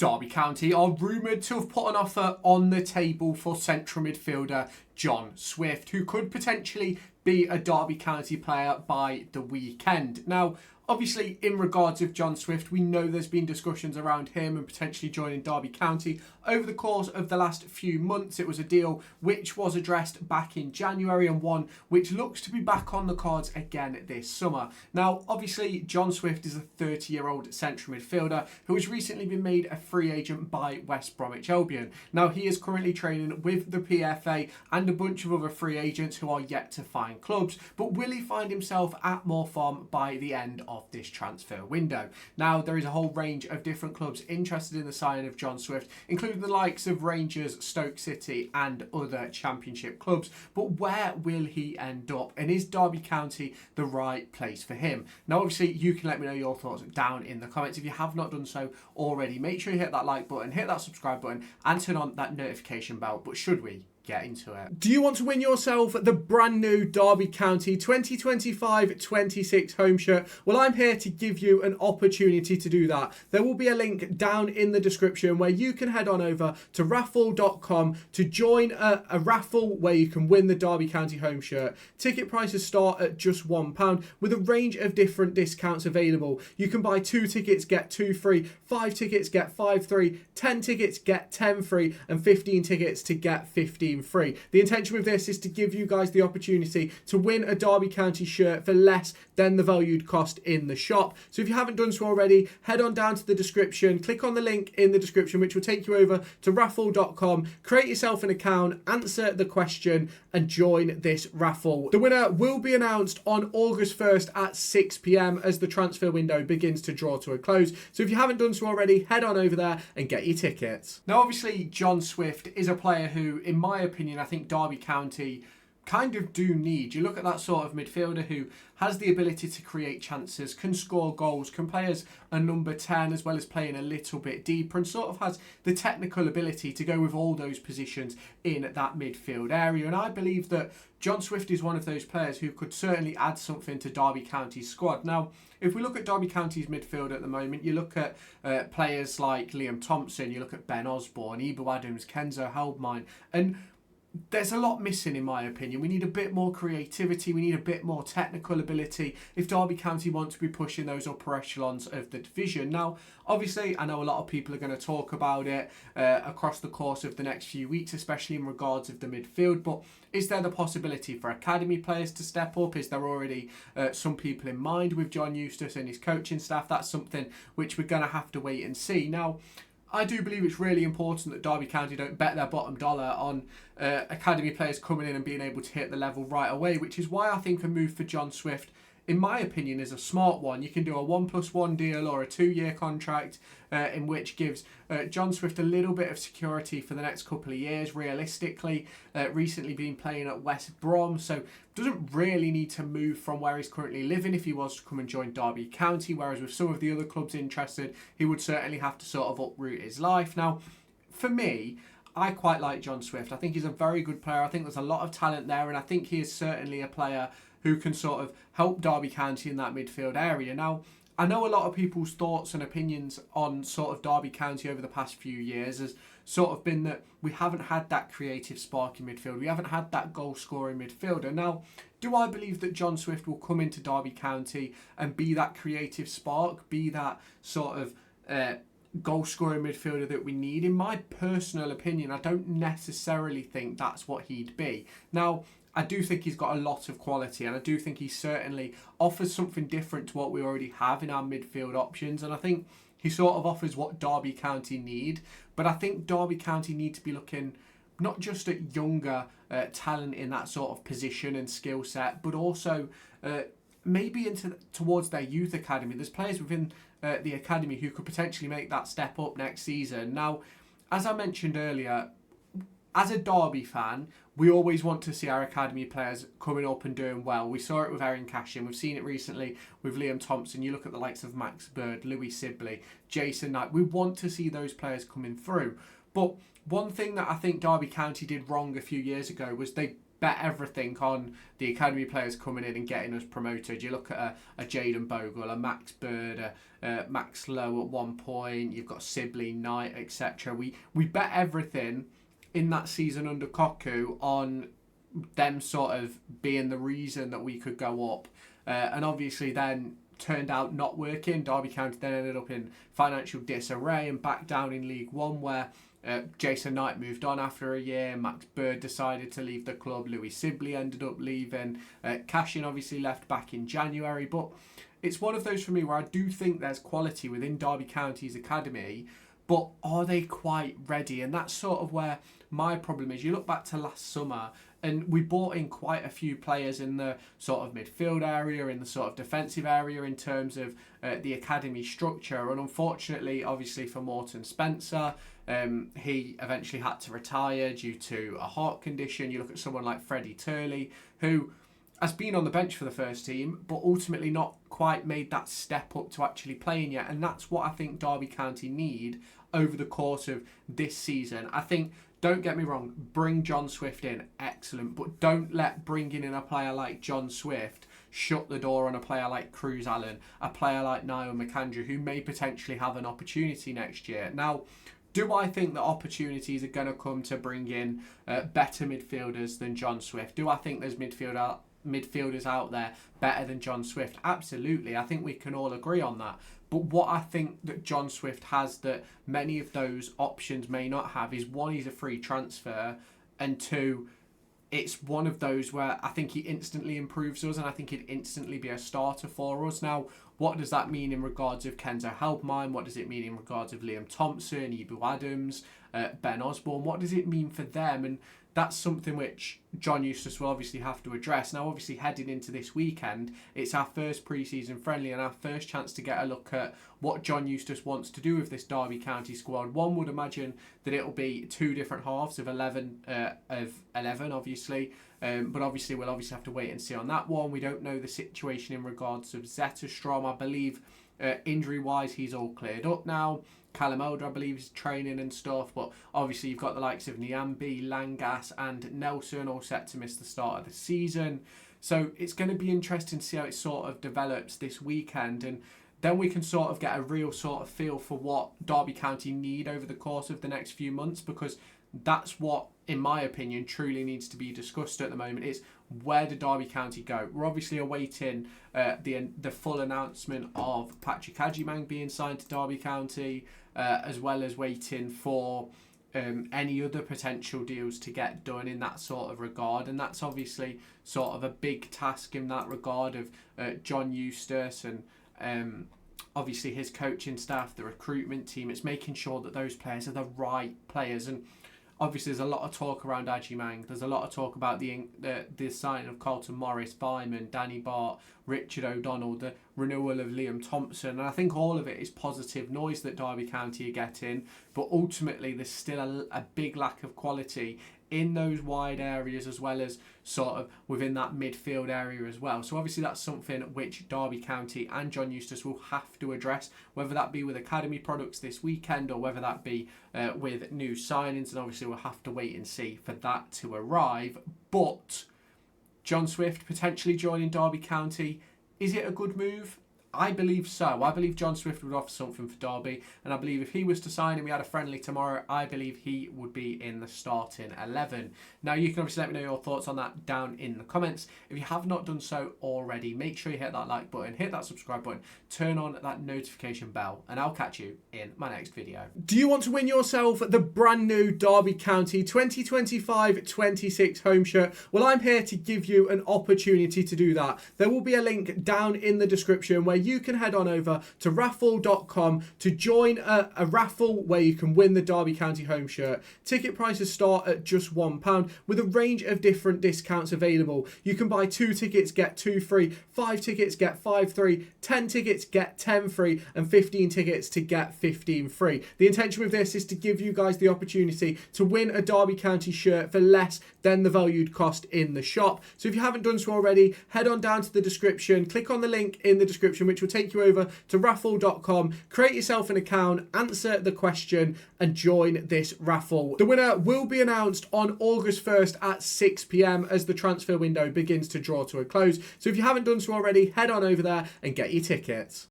Derby County are rumoured to have put an offer on the table for central midfielder John Swift, who could potentially be a Derby County player by the weekend. Now, obviously, in regards of John Swift, we know there's been discussions around him and potentially joining Derby County over the course of the last few months. It was a deal which was addressed back in January and one which looks to be back on the cards again this summer. Now, obviously, John Swift is a 30-year-old central midfielder who has recently been made a free agent by West Bromwich Albion. Now, he is currently training with the PFA and a bunch of other free agents who are yet to find clubs, but will he find himself at Moor Farm by the end of this transfer window? Now, there is a whole range of different clubs interested in the signing of John Swift, including the likes of Rangers, Stoke City and other Championship clubs, but where will he end up, and is Derby County the right place for him? Now, obviously, you can let me know your thoughts down in the comments. If you have not done so already, make sure you hit that like button, hit that subscribe button and turn on that notification bell. But should we get into it? Do you want to win yourself the brand new Derby County 2025-26 home shirt? Well, I'm here to give you an opportunity to do that. There will be a link down in the description where you can head on over to raffle.com to join a raffle where you can win the Derby County home shirt. Ticket prices start at just £1 with a range of different discounts available. You can buy 2 tickets, get 2 free, 5 tickets, get 5 free, 10 tickets, get 10 free, and 15 tickets to get 15 free. The intention with this is to give you guys the opportunity to win a Derby County shirt for less than the valued cost in the shop. So if you haven't done so already, head on down to the description, click on the link in the description which will take you over to raffle.com, create yourself an account, answer the question and join this raffle. The winner will be announced on August 1st at 6 p.m. as the transfer window begins to draw to a close. So if you haven't done so already, head on over there and get your tickets. Now, obviously, John Swift is a player who, in my opinion, I think Derby County kind of do need. You look at that sort of midfielder who has the ability to create chances, can score goals, can play as a number 10 as well as playing a little bit deeper, and sort of has the technical ability to go with all those positions in that midfield area. And I believe that John Swift is one of those players who could certainly add something to Derby County's squad. Now, if we look at Derby County's midfield at the moment, you look at players like Liam Thompson, you look at Ben Osborne, Ibu Adams, Kenzo Heldmine, and there's a lot missing in my opinion. We need a bit more creativity, we need a bit more technical ability if Derby County want to be pushing those upper echelons of the division. Now, obviously, I know a lot of people are going to talk about it across the course of the next few weeks, especially in regards of the midfield, but is there the possibility for academy players to step up? Is there already some people in mind with John Eustace and his coaching staff? That's something which we're going to have to wait and see. Now, I do believe it's really important that Derby County don't bet their bottom dollar on academy players coming in and being able to hit the level right away, which is why I think a move for John Swift, in my opinion, is a smart one. You can do a 1+1 deal or a 2-year contract in which gives John Swift a little bit of security for the next couple of years, realistically. Recently been playing at West Brom, so doesn't really need to move from where he's currently living if he was to come and join Derby County, whereas with some of the other clubs interested, he would certainly have to sort of uproot his life. Now, for me, I quite like John Swift. I think he's a very good player. I think there's a lot of talent there, and I think he is certainly a player who can sort of help Derby County in that midfield area. Now, I know a lot of people's thoughts and opinions on sort of Derby County over the past few years has sort of been that we haven't had that creative spark in midfield. We haven't had that goal-scoring midfielder. Now, do I believe that John Swift will come into Derby County and be that creative spark, be that sort of goal-scoring midfielder that we need? In my personal opinion, I don't necessarily think that's what he'd be. Now, I do think he's got a lot of quality, and I do think he certainly offers something different to what we already have in our midfield options, and I think he sort of offers what Derby County need. But I think Derby County need to be looking not just at younger talent in that sort of position and skill set, but also maybe towards their youth academy. There's players within the academy who could potentially make that step up next season. Now, as I mentioned earlier, as a Derby fan, we always want to see our academy players coming up and doing well. We saw it with Erin Cashin. We've seen it recently with Liam Thompson. You look at the likes of Max Bird, Louis Sibley, Jason Knight. We want to see those players coming through. But one thing that I think Derby County did wrong a few years ago was they bet everything on the academy players coming in and getting us promoted. You look at a Jaden Bogle, a Max Bird, a Max Lowe at one point. You've got Sibley, Knight, etc. We bet everything in that season under Koku on them sort of being the reason that we could go up. And obviously then turned out not working. Derby County then ended up in financial disarray and back down in League One, where Jason Knight moved on after a year. Max Bird decided to leave the club. Louis Sibley ended up leaving. Cashin obviously left back in January. But it's one of those for me where I do think there's quality within Derby County's academy, but are they quite ready? And that's sort of where my problem is. You look back to last summer, and we brought in quite a few players in the sort of midfield area, in the sort of defensive area in terms of the academy structure. And unfortunately, obviously for Morton Spencer, he eventually had to retire due to a heart condition. You look at someone like Freddie Turley, who has been on the bench for the first team, but ultimately not quite made that step up to actually playing yet. And that's what I think Derby County need over the course of this season. I think, don't get me wrong, bring John Swift in, excellent, but don't let bringing in a player like John Swift shut the door on a player like Cruz Allen, a player like Niall McAndrew, who may potentially have an opportunity next year. Now, do I think that opportunities are going to come to bring in better midfielders than John Swift? Do I think there's midfielders out there better than John Swift? Absolutely. I think we can all agree on that. But what I think that John Swift has that many of those options may not have is, one, he's a free transfer, and two, it's one of those where I think he instantly improves us, and I think he'd instantly be a starter for us. Now, what does that mean in regards of Kenzo Helpmine? What does it mean in regards of Liam Thompson, Ibu Adams, Ben Osborne? What does it mean for them? And that's something which John Eustace will obviously have to address. Now, obviously, heading into this weekend, it's our first pre-season friendly and our first chance to get a look at what John Eustace wants to do with this Derby County squad. One would imagine that it'll be two different halves of 11, obviously. But obviously, we'll obviously have to wait and see on that one. We don't know the situation in regards of Zetterstrom. I believe injury-wise, he's all cleared up now. Callum Elder, I believe, is training and stuff, but obviously you've got the likes of Niambi, Langas and Nelson all set to miss the start of the season. So it's going to be interesting to see how it sort of develops this weekend, and then we can sort of get a real sort of feel for what Derby County need over the course of the next few months, because that's what, in my opinion, truly needs to be discussed at the moment, is where did Derby County go? We're obviously awaiting the full announcement of Patrick Agyemang being signed to Derby County, as well as waiting for any other potential deals to get done in that sort of regard. And that's obviously sort of a big task in that regard of John Eustace and obviously his coaching staff, the recruitment team. It's making sure that those players are the right players. And obviously there's a lot of talk around Agyemang. There's a lot of talk about the signing of Carlton Morris, Vyman, Danny Bart, Richard O'Donnell, the renewal of Liam Thompson. And I think all of it is positive noise that Derby County are getting. But ultimately there's still a big lack of quality in those wide areas, as well as sort of within that midfield area as well. So obviously that's something which Derby County and John Eustace will have to address, whether that be with academy products this weekend or whether that be with new signings. And obviously we'll have to wait and see for that to arrive. But John Swift potentially joining Derby County, is it a good move? I believe so. I believe John Swift would offer something for Derby, and I believe if he was to sign and we had a friendly tomorrow, I believe he would be in the starting 11. Now, you can obviously let me know your thoughts on that down in the comments. If you have not done so already, make sure you hit that like button, hit that subscribe button, turn on that notification bell, and I'll catch you in my next video. Do you want to win yourself the brand new Derby County 2025-26 home shirt? Well, I'm here to give you an opportunity to do that. There will be a link down in the description where you can head on over to raffle.com to join a raffle where you can win the Derby County home shirt. Ticket prices start at just £1 with a range of different discounts available. You can buy 2 tickets, get 2 free, 5 tickets, get 5 free, 10 tickets, get 10 free, and 15 tickets to get 15 free. The intention with this is to give you guys the opportunity to win a Derby County shirt for less than the valued cost in the shop. So if you haven't done so already, head on down to the description, click on the link in the description which which will take you over to raffle.com, create yourself an account, answer the question, and join this raffle. The winner will be announced on August 1st at 6 p.m. as the transfer window begins to draw to a close. So if you haven't done so already, head on over there and get your tickets.